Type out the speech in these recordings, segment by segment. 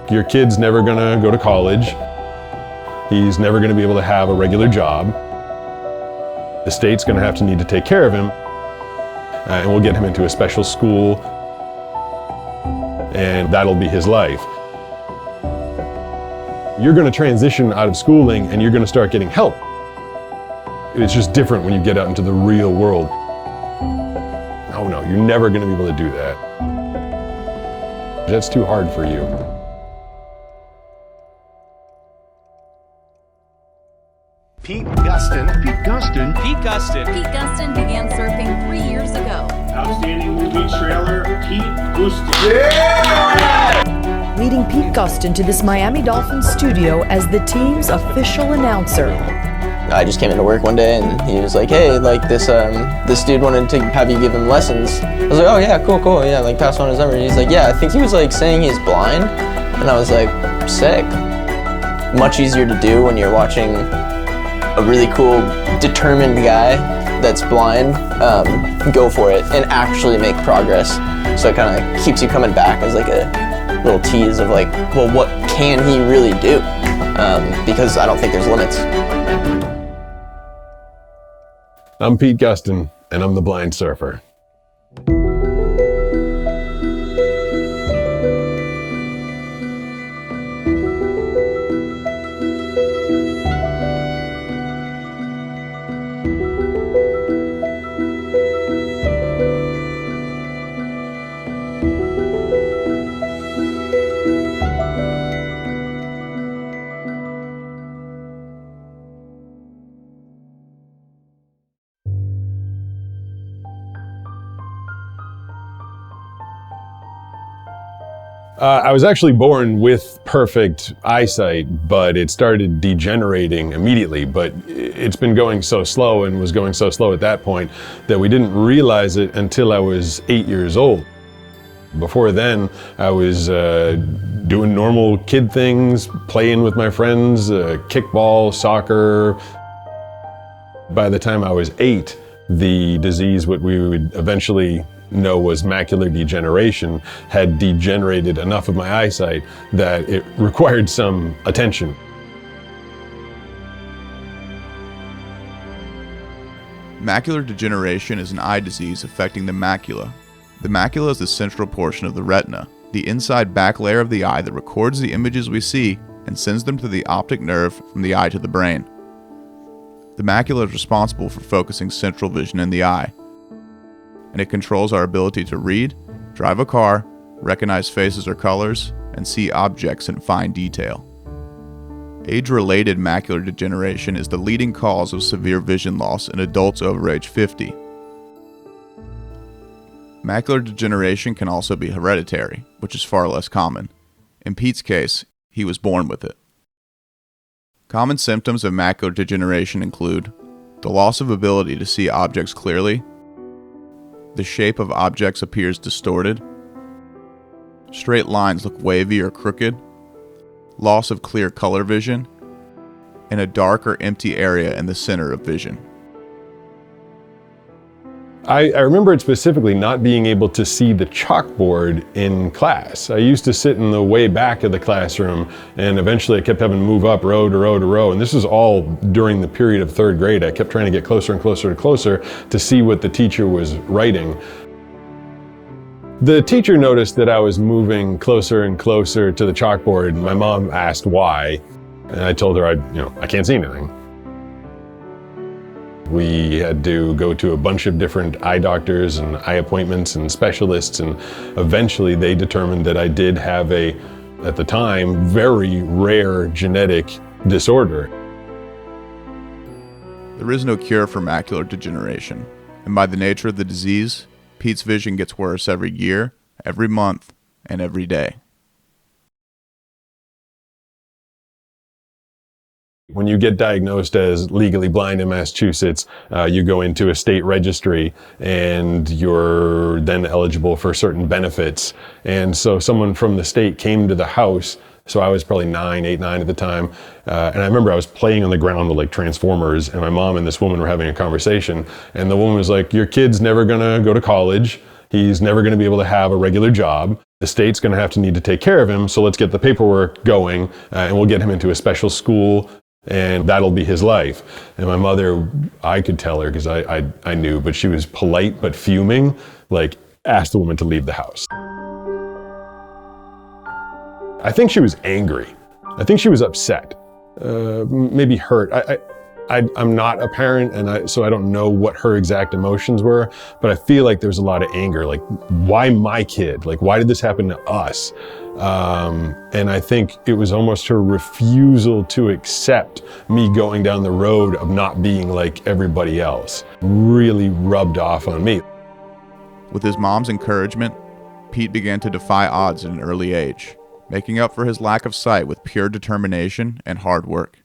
your kid's never gonna go to college. He's never gonna be able to have a regular job. The state's gonna have to need to take care of him, and we'll get him into a special school, and that'll be his life. You're gonna transition out of schooling and you're gonna start getting help. It's just different when you get out into the real world. Oh no, you're never gonna be able to do that. That's too hard for you. Pete Gustin. Pete Gustin. Pete Gustin. Pete Gustin began surfing 3 years ago. Outstanding movie trailer, Pete Gustin. Yeah! Leading Pete Gustin to this Miami Dolphins studio as the team's official announcer. I just came into work one day and he was like, hey, like this dude wanted to have you give him lessons. I was like, oh yeah, cool, yeah, like pass on his number. And he's like, yeah, I think he was like saying he's blind. And I was like, sick. Much easier to do when you're watching a really cool, determined guy that's blind go for it and actually make progress. So it kind of keeps you coming back as like a little tease of like, well, what can he really do? Because I don't think there's limits. I'm Pete Gustin, and I'm the blind surfer. I was actually born with perfect eyesight, but it started degenerating immediately. But it's been going so slow and was going so slow at that point that we didn't realize it until I was 8 years old. Before then, I was doing normal kid things, playing with my friends, kickball, soccer. By the time I was 8, the disease, what we would eventually know was macular degeneration, had degenerated enough of my eyesight that it required some attention. Macular degeneration is an eye disease affecting the macula. The macula is the central portion of the retina, the inside back layer of the eye that records the images we see and sends them to the optic nerve from the eye to the brain. The macula is responsible for focusing central vision in the eye, and it controls our ability to read, drive a car, recognize faces or colors, and see objects in fine detail. Age-related macular degeneration is the leading cause of severe vision loss in adults over age 50. Macular degeneration can also be hereditary, which is far less common. In Pete's case, he was born with it. Common symptoms of macular degeneration include the loss of ability to see objects clearly, the shape of objects appears distorted, straight lines look wavy or crooked, loss of clear color vision, and a dark or empty area in the center of vision. I remember it specifically not being able to see the chalkboard in class. I used to sit in the way back of the classroom, and eventually I kept having to move up row to row to row, and this is all during the period of 3rd grade. I kept trying to get closer and closer and closer to see what the teacher was writing. The teacher noticed that I was moving closer and closer to the chalkboard. My mom asked why, and I told her I can't see anything. We had to go to a bunch of different eye doctors and eye appointments and specialists, and eventually they determined that I did have at the time, very rare genetic disorder. There is no cure for macular degeneration, and by the nature of the disease, Pete's vision gets worse every year, every month, and every day. When you get diagnosed as legally blind in Massachusetts, you go into a state registry and you're then eligible for certain benefits. And so someone from the state came to the house. So I was probably 8, 9 at the time. And I remember I was playing on the ground with like Transformers, and my mom and this woman were having a conversation. And the woman was like, your kid's never gonna go to college. He's never gonna be able to have a regular job. The state's going to have to need to take care of him, so let's get the paperwork going, and we'll get him into a special school, and that'll be his life. And my mother, I could tell her, because I knew, but she was polite but fuming, like, asked the woman to leave the house. I think she was angry. I think she was upset, maybe hurt. I'm not a parent, and so I don't know what her exact emotions were, but I feel like there's a lot of anger. Like, why my kid? Like, why did this happen to us? And I think it was almost her refusal to accept me going down the road of not being like everybody else. Really rubbed off on me. With his mom's encouragement, Pete began to defy odds at an early age, making up for his lack of sight with pure determination and hard work.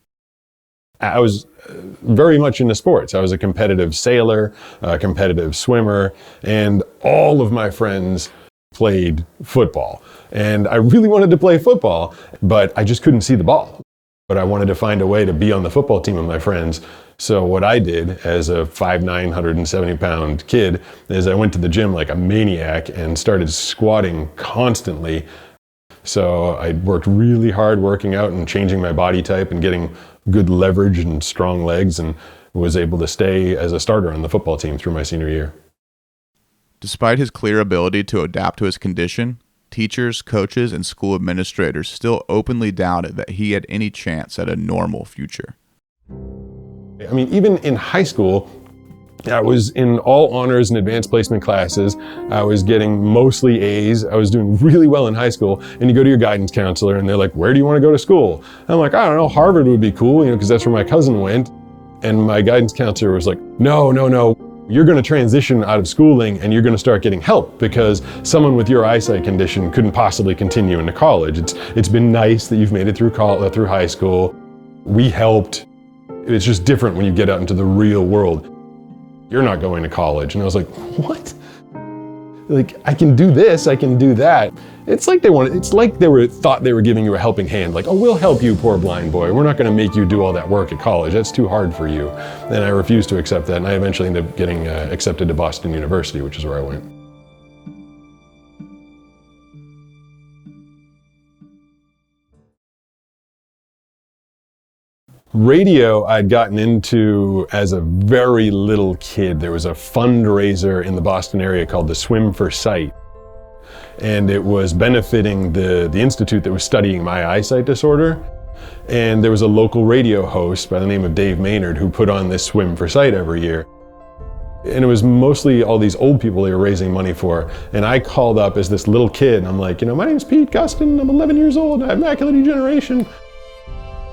I was very much into sports. I was a competitive sailor, a competitive swimmer, and all of my friends played football. And I really wanted to play football, but I just couldn't see the ball. But I wanted to find a way to be on the football team with my friends. So what I did as a 5'9", 170-pound kid is I went to the gym like a maniac and started squatting constantly. So I worked really hard working out and changing my body type and getting good leverage and strong legs, and was able to stay as a starter on the football team through my senior year. Despite his clear ability to adapt to his condition, teachers, coaches, and school administrators still openly doubted that he had any chance at a normal future. I mean, even in high school, I was in all honors and advanced placement classes. I was getting mostly A's. I was doing really well in high school. And you go to your guidance counselor and they're like, where do you want to go to school? I'm like, I don't know, Harvard would be cool, because that's where my cousin went. And my guidance counselor was like, no. You're going to transition out of schooling and you're going to start getting help, because someone with your eyesight condition couldn't possibly continue into college. It's been nice that you've made it through through high school. We helped. It's just different when you get out into the real world. You're not going to college. And I was like, what? Like, I can do this, I can do that. It's like they thought they were giving you a helping hand. Like, oh, we'll help you, poor blind boy. We're not going to make you do all that work at college. That's too hard for you. And I refused to accept that. And I eventually ended up getting accepted to Boston University, which is where I went. Radio I'd gotten into as a very little kid. There was a fundraiser in the Boston area called the Swim for Sight. And it was benefiting the institute that was studying my eyesight disorder. And there was a local radio host by the name of Dave Maynard who put on this Swim for Sight every year. And it was mostly all these old people they were raising money for. And I called up as this little kid, and I'm like, my name's Pete Gustin, I'm 11 years old, I have macular degeneration.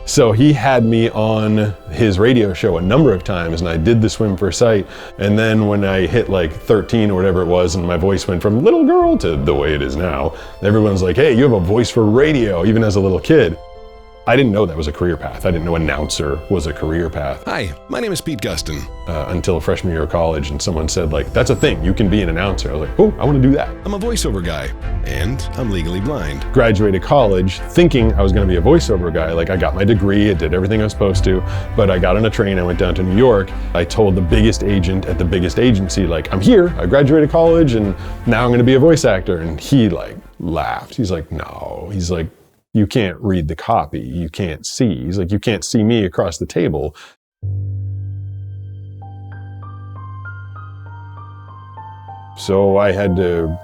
So he had me on his radio show a number of times, and I did the Swim for Sight. And then when I hit like 13 or whatever it was, and my voice went from little girl to the way it is now, everyone's like, hey, you have a voice for radio, even as a little kid. I didn't know that was a career path. I didn't know announcer was a career path. Hi, my name is Pete Gustin. Until freshman year of college, and someone said, like, that's a thing, you can be an announcer. I was like, oh, I want to do that. I'm a voiceover guy, and I'm legally blind. Graduated college thinking I was going to be a voiceover guy. Like, I got my degree, I did everything I was supposed to, but I got on a train, I went down to New York. I told the biggest agent at the biggest agency, like, I'm here, I graduated college, and now I'm going to be a voice actor. And he like laughed. He's like, no. He's like, you can't read the copy, you can't see. He's like, you can't see me across the table. So I had to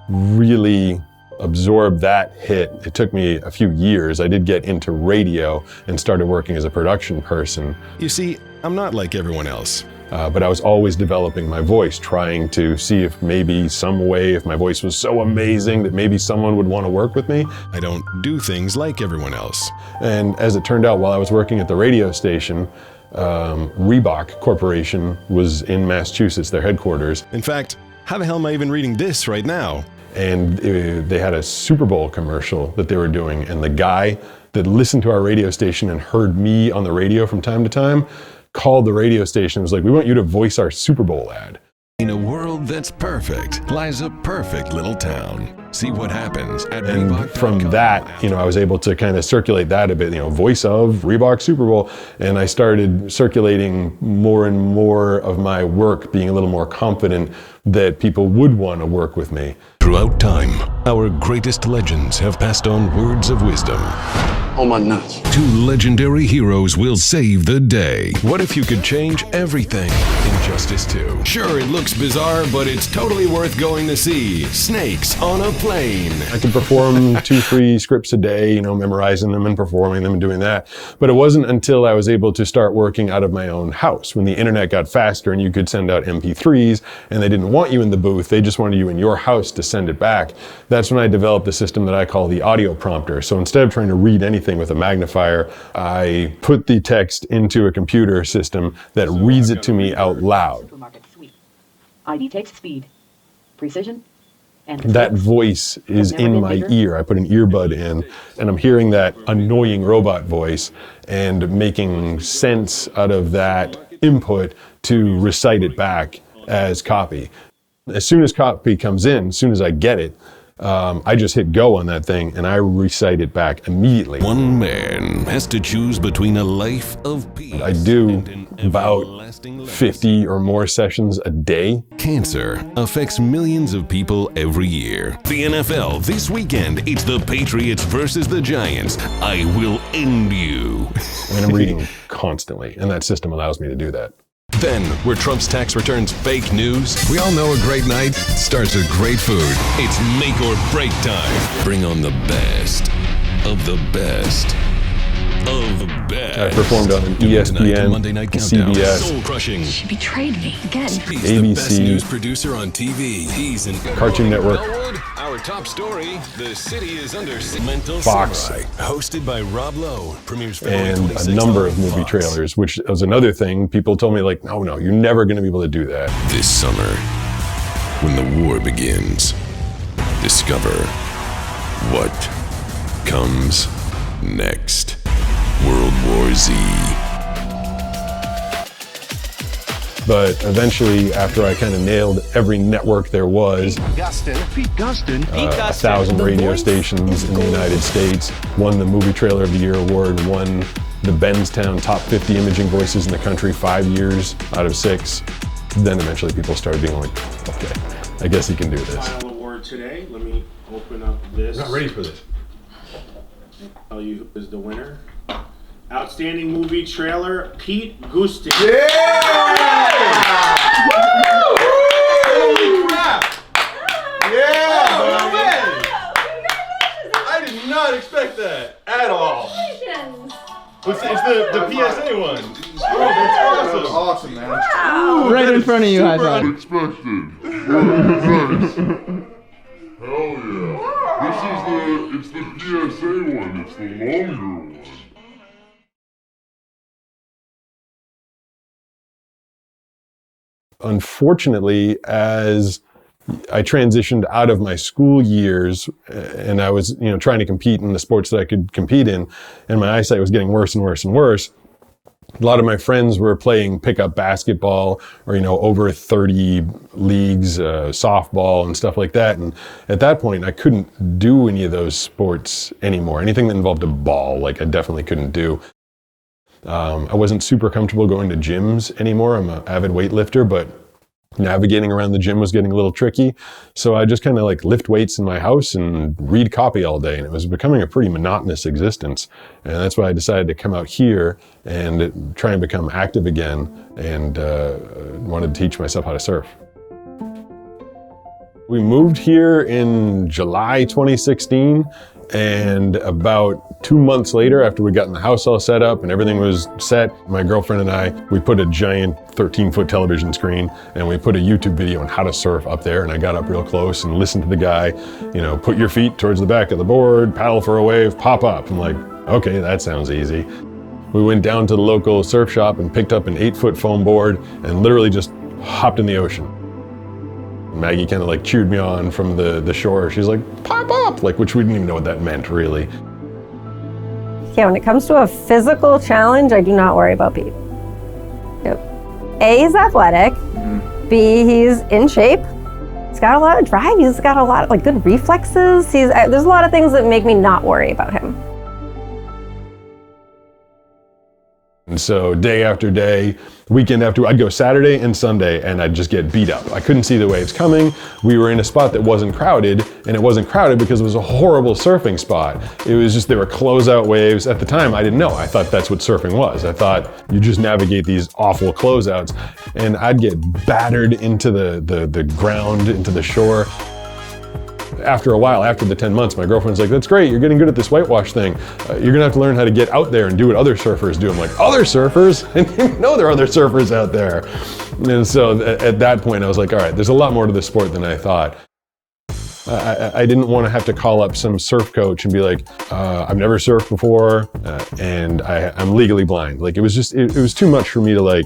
really absorb that hit. It took me a few years. I did get into radio and started working as a production person. You see, I'm not like everyone else. But I was always developing my voice, trying to see if maybe some way, if my voice was so amazing that maybe someone would want to work with me. I don't do things like everyone else. And as it turned out, while I was working at the radio station, Reebok Corporation was in Massachusetts, their headquarters. In fact, how the hell am I even reading this right now? And they had a Super Bowl commercial that they were doing, and the guy that listened to our radio station and heard me on the radio from time to time called the radio station and was like, we want you to voice our Super Bowl ad. In a world world that's perfect lies a perfect little town. See what happens at And Reebok.com. from that, I was able to kind of circulate that a bit, voice of Reebok Super Bowl. And I started circulating more and more of my work, being a little more confident that people would want to work with me. Throughout time, our greatest legends have passed on words of wisdom. Oh my nuts. Two legendary heroes will save the day. What if you could change everything? Injustice 2. Sure, it looks bizarre, but it's totally worth going to see. Snakes on a plane. I could perform 2-3 scripts a day, memorizing them and performing them and doing that. But it wasn't until I was able to start working out of my own house, when the internet got faster and you could send out MP3s and they didn't want you in the booth, they just wanted you in your house to send it back. That's when I developed a system that I call the audio prompter. So instead of trying to read anything with a magnifier, I put the text into a computer system that reads it to me out loud. Supermarket suite. ID takes speed, precision, and That voice is in my ear. I put an earbud in and I'm hearing that annoying robot voice and making sense out of that input to recite it back as copy. As soon as copy comes in, as soon as I get it, I just hit go on that thing and I recite it back immediately. One man has to choose between a life of peace. I do and an about everlasting legacy. 50 or more sessions a day. Cancer affects millions of people every year. The NFL this weekend, it's the Patriots versus the Giants. I will end you. And I'm reading constantly, and that system allows me to do that. Then, where Trump's tax returns fake news, we all know a great night starts with great food. It's make or break time. Bring on the best of the best of the best. I performed on Tonight, the ESPN, Monday Night Countdown. CBS, Soul crushing. She betrayed me again. He's the best ABC, news producer on TV. He's in Cartoon Network. Elwood, our top story: the city is under mental Fox. samurai. Hosted by Rob Lowe. Premieres February and 26th a number on of movie Fox. trailers, which was another thing. People told me no, you're never going to be able to do that. This summer, when the war begins, discover what comes next. World War Z. But eventually, after I kind of nailed every network there was, Pete Gustin. 1,000 radio stations in the United States, won the Movie Trailer of the Year award, won the Benstown Top 50 Imaging Voices in the country 5 years out of 6. Then eventually people started being like, okay, I guess he can do this. Final award today. Let me open up this. Not ready for this. Tell you who is the winner. Outstanding movie trailer, Pete Gustin. Holy crap! Yeah! Oh, man! I did not expect that at all. It's the PSA one. Oh, that's awesome! Awesome, man. Wow. Right in front of you, high five. Unexpected. Hell yeah. It's the PSA one. It's the longer one. Unfortunately, as I transitioned out of my school years and I was, trying to compete in the sports that I could compete in, and my eyesight was getting worse and worse and worse, a lot of my friends were playing pickup basketball or, over 30 leagues, softball and stuff like that. And at that point, I couldn't do any of those sports anymore. Anything that involved a ball, I definitely couldn't do. I wasn't super comfortable going to gyms anymore. I'm an avid weightlifter, but navigating around the gym was getting a little tricky. So I just kind of lift weights in my house and read copy all day. And it was becoming a pretty monotonous existence. And that's why I decided to come out here and try and become active again and wanted to teach myself how to surf. We moved here in July 2016. And about 2 months later, after we gotten the house all set up and everything was set, my girlfriend and I, we put a giant 13-foot television screen and we put a YouTube video on how to surf up there. And I got up real close and listened to the guy, put your feet towards the back of the board, paddle for a wave, pop up. I'm like, okay, that sounds easy. We went down to the local surf shop and picked up an 8-foot foam board and literally just hopped in the ocean. Maggie kind of cheered me on from the shore. She's like, pop up, which we didn't even know what that meant really. Yeah, when it comes to a physical challenge, I do not worry about Pete. Yep. A, he's athletic. B, he's in shape. He's got a lot of drive. He's got a lot of good reflexes. There's a lot of things that make me not worry about him. And so day after day, weekend after, I'd go Saturday and Sunday and I'd just get beat up. I couldn't see the waves coming. We were in a spot that wasn't crowded, and it wasn't crowded because it was a horrible surfing spot. It was just, there were closeout waves. At the time, I didn't know. I thought that's what surfing was. I thought you just navigate these awful closeouts, and I'd get battered into the ground, into the shore. After a while, after the 10 months, my girlfriend's like, that's great, you're getting good at this whitewash thing. You're gonna have to learn how to get out there and do what other surfers do. I'm like, other surfers? I didn't even know there are other surfers out there. And so at that point, I was like, all right, there's a lot more to this sport than I thought. I didn't want to have to call up some surf coach and be like, I've never surfed before, and I'm legally blind. Like, it was too much for me to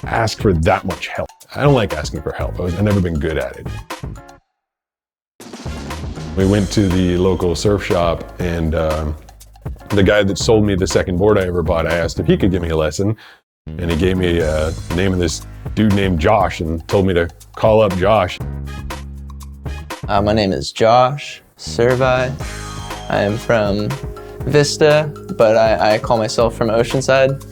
ask for that much help. I don't like asking for help. I've never been good at it. We went to the local surf shop, and the guy that sold me the second board I ever bought, I asked if he could give me a lesson, and he gave me the name of this dude named Josh and told me to call up Josh. My name is Josh Servi. I am from Vista, but I call myself from Oceanside.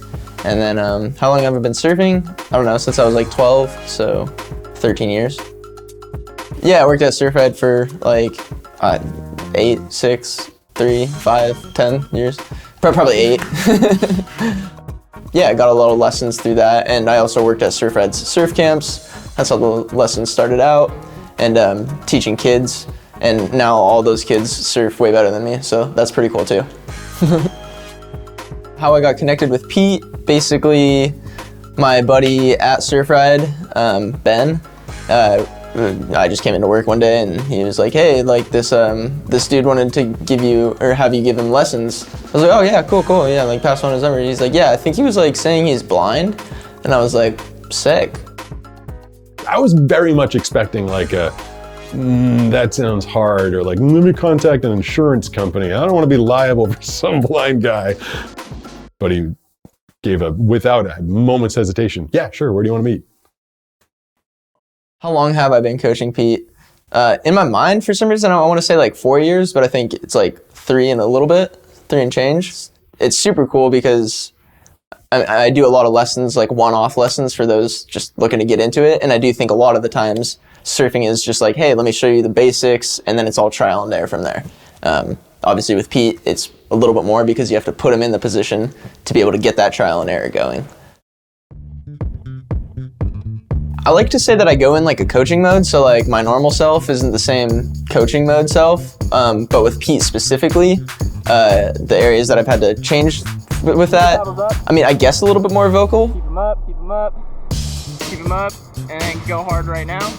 And then how long have I been surfing? I don't know, since I was 12, so 13 years. Yeah, I worked at Surfride for 8, 6, 3, 5, 10 years. Probably 8. Yeah, I got a lot of lessons through that, and I also worked at Surfride's surf camps. That's how the lessons started out, and teaching kids, and now all those kids surf way better than me, so that's pretty cool too. How I got connected with Pete, basically my buddy at Surfride, Ben, I just came into work one day and he was like, hey, this dude wanted to have you give him lessons. I was like, oh yeah, cool, yeah, pass on his number. He's like, yeah, I think he was saying he's blind. And I was like, sick. I was very much expecting that sounds hard, or let me contact an insurance company. I don't want to be liable for some blind guy. But he gave without a moment's hesitation, yeah, sure, where do you want to meet? How long have I been coaching Pete? In my mind, for some reason, I want to say 4 years, but I think it's 3 and a little bit, 3 and change. It's super cool because I do a lot of lessons, one-off lessons for those just looking to get into it. And I do think a lot of the times surfing is just hey, let me show you the basics, and then it's all trial and error from there. Obviously with Pete, it's a little bit more because you have to put him in the position to be able to get that trial and error going. I like to say that I go in a coaching mode, so my normal self isn't the same coaching mode self, but with Pete specifically, the areas that I've had to change with that, I mean, I guess a little bit more vocal. Keep him up, keep him up, keep him up, and then go hard right now.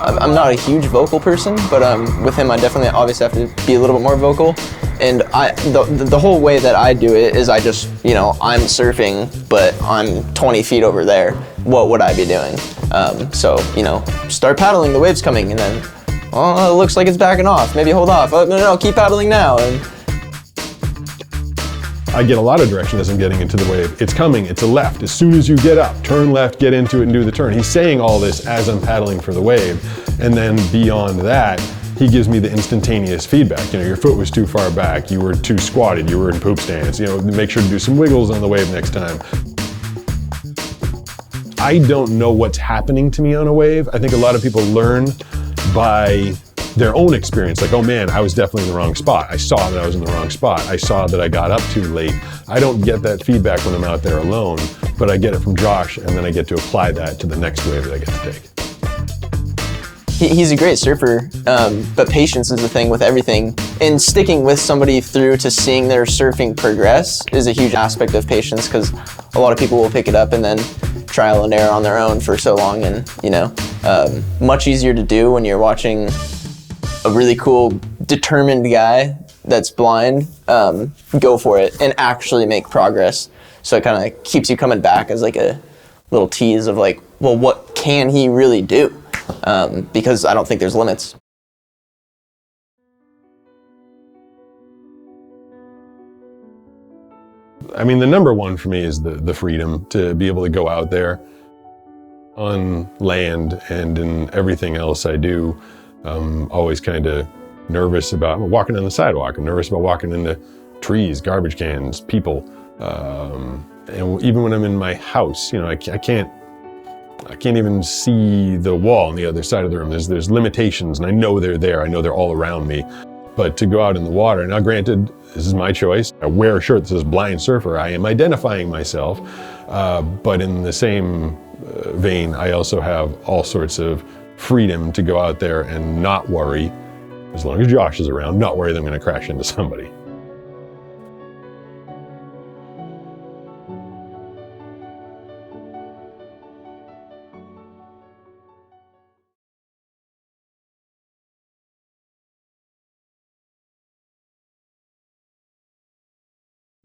I'm not a huge vocal person, but with him I definitely obviously have to be a little bit more vocal. And the whole way that I do it is I just, I'm surfing, but I'm 20 feet over there. What would I be doing? So, start paddling, the wave's coming, and then, it looks like it's backing off. Maybe hold off. Oh, no, keep paddling now. And I get a lot of direction as I'm getting into the wave. It's coming, it's a left. As soon as you get up, turn left, get into it and do the turn. He's saying all this as I'm paddling for the wave. And then beyond that, he gives me the instantaneous feedback. Your foot was too far back, you were too squatted, you were in poop stance. Make sure to do some wiggles on the wave next time. I don't know what's happening to me on a wave. I think a lot of people learn by their own experience, oh man, I was definitely in the wrong spot. I saw that I was in the wrong spot. I saw that I got up too late. I don't get that feedback when I'm out there alone, but I get it from Josh, and then I get to apply that to the next wave that I get to take. He's a great surfer, but patience is the thing with everything. And sticking with somebody through to seeing their surfing progress is a huge aspect of patience, because a lot of people will pick it up and then trial and error on their own for so long, and much easier to do when you're watching a really cool, determined guy that's blind go for it and actually make progress. So it kind of keeps you coming back as a little tease of well, what can he really do? Because I don't think there's limits. I mean, the number one for me is the freedom to be able to go out there On land and in everything else I do, I'm always kind of nervous about walking on the sidewalk. I'm nervous about walking into trees, garbage cans, people. And even when I'm in my house, I can't even see the wall on the other side of the room. There's limitations, and I know they're there. I know they're all around me. But to go out in the water, now granted, this is my choice. I wear a shirt that says blind surfer. I am identifying myself. But in the same vein, I also have all sorts of freedom to go out there and not worry, as long as Josh is around, not worry that I'm going to crash into somebody.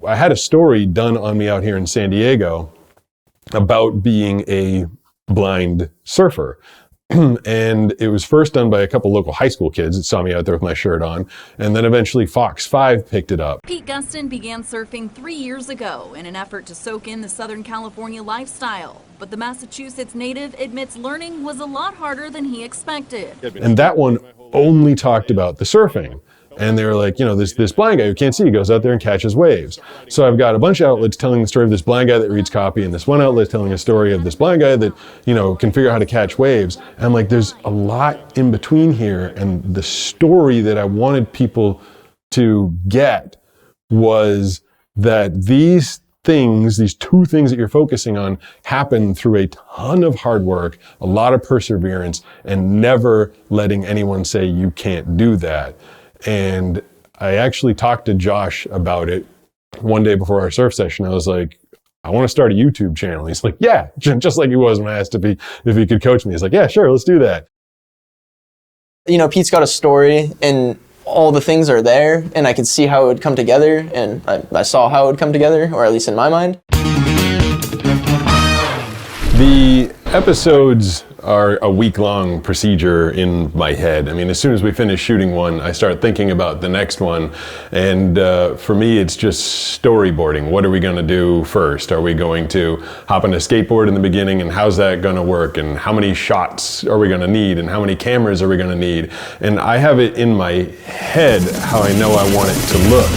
I had a story done on me out here in San Diego about being a blind surfer. And it was first done by a couple local high school kids that saw me out there with my shirt on. And then eventually Fox 5 picked it up. Pete Gustin began surfing 3 years ago in an effort to soak in the Southern California lifestyle. But the Massachusetts native admits learning was a lot harder than he expected. And that one only talked about the surfing. And they were like, this blind guy who can't see, he goes out there and catches waves. So I've got a bunch of outlets telling the story of this blind guy that reads copy, and this one outlet telling a story of this blind guy that, can figure out how to catch waves. And I'm like, there's a lot in between here. And the story that I wanted people to get was that these two things that you're focusing on happen through a ton of hard work, a lot of perseverance, and never letting anyone say you can't do that. And I actually talked to Josh about it one day before our surf session. I was like, I want to start a YouTube channel. He's like, yeah, just like he was when I asked if he could coach me. He's like, yeah, sure, let's do that. Pete's got a story and all the things are there, and I could see how it would come together, and I saw how it would come together, or at least in my mind. The episodes are a week-long procedure in my head. I mean, as soon as we finish shooting one, I start thinking about the next one. And for me, it's just storyboarding. What are we going to do first? Are we going to hop on a skateboard in the beginning, and how's that going to work? And how many shots are we going to need? And how many cameras are we going to need? And I have it in my head how I know I want it to look.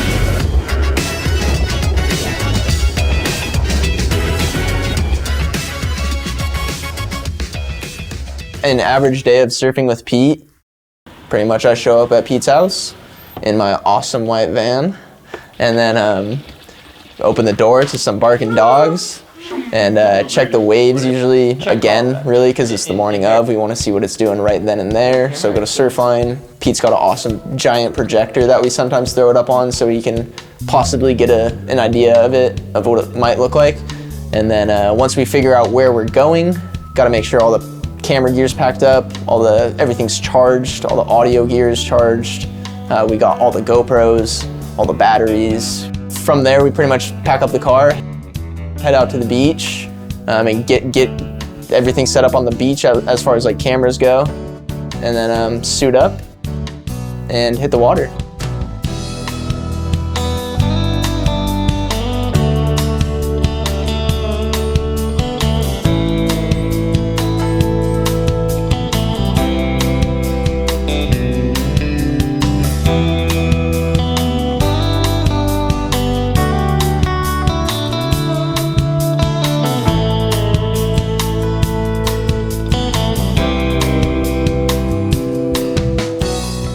An average day of surfing with Pete, pretty much I show up at Pete's house in my awesome white van, and then open the door to some barking dogs, and check the waves usually again, really, because it's the morning of. We want to see what it's doing right then and there, so go to Surfline. Pete's got an awesome giant projector that we sometimes throw it up on so we can possibly get an idea of what it might look like. And then once we figure out where we're going, got to make sure all the camera gear's packed up, everything's charged, all the audio gear is charged. We got all the GoPros, all the batteries. From there, we pretty much pack up the car, head out to the beach, and get everything set up on the beach as far as like cameras go, and then suit up and hit the water.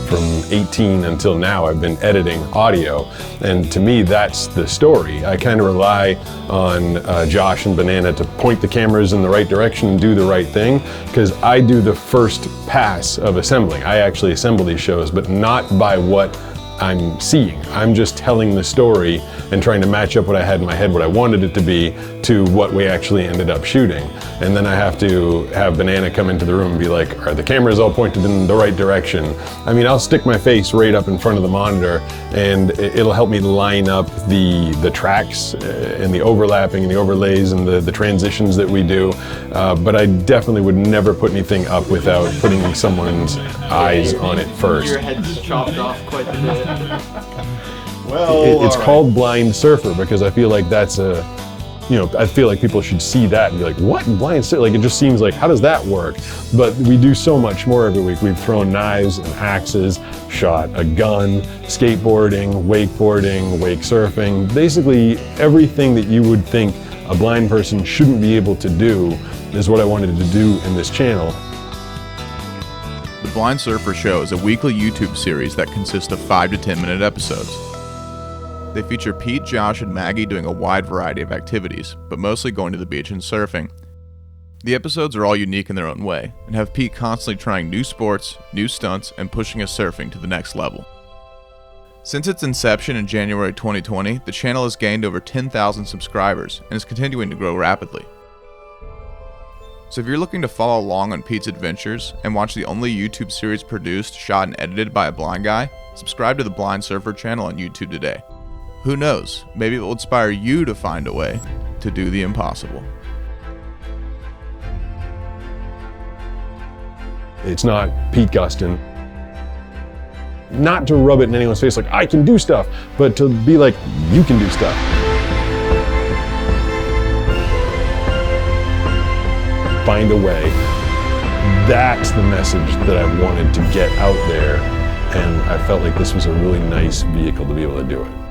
From 18 until now, I've been editing audio, and to me, that's the story. I kind of rely on Josh and Banana to point the cameras in the right direction and do the right thing, because I do the first pass of assembling. I actually assemble these shows, but not by what I'm seeing. I'm just telling the story and trying to match up what I had in my head, what I wanted it to be, to what we actually ended up shooting. And then I have to have Banana come into the room and be like, are the cameras all pointed in the right direction? I mean, I'll stick my face right up in front of the monitor, and it'll help me line up the tracks and the overlapping and the overlays and the transitions that we do. But I definitely would never put anything up without putting someone's eyes on it first. Your head's chopped off quite a bit. Well, it's called blind surfer because I feel like that's a I feel like people should see that and be like, what? Blind surf? Like, it just seems like, how does that work? But we do so much more every week. We've thrown knives and axes, shot a gun, skateboarding, wakeboarding, wake surfing. Basically, everything that you would think a blind person shouldn't be able to do is what I wanted to do in this channel. The Blind Surfer Show is a weekly YouTube series that consists of 5 to 10 minute episodes. They feature Pete, Josh, and Maggie doing a wide variety of activities, but mostly going to the beach and surfing. The episodes are all unique in their own way, and have Pete constantly trying new sports, new stunts, and pushing his surfing to the next level. Since its inception in January 2020, the channel has gained over 10,000 subscribers and is continuing to grow rapidly. So if you're looking to follow along on Pete's adventures and watch the only YouTube series produced, shot, and edited by a blind guy, subscribe to the Blind Surfer channel on YouTube today. Who knows, maybe it will inspire you to find a way to do the impossible. It's not Pete Gustin. Not to rub it in anyone's face like, I can do stuff, but to be like, you can do stuff. Find a way. That's the message that I wanted to get out there, and I felt like this was a really nice vehicle to be able to do it.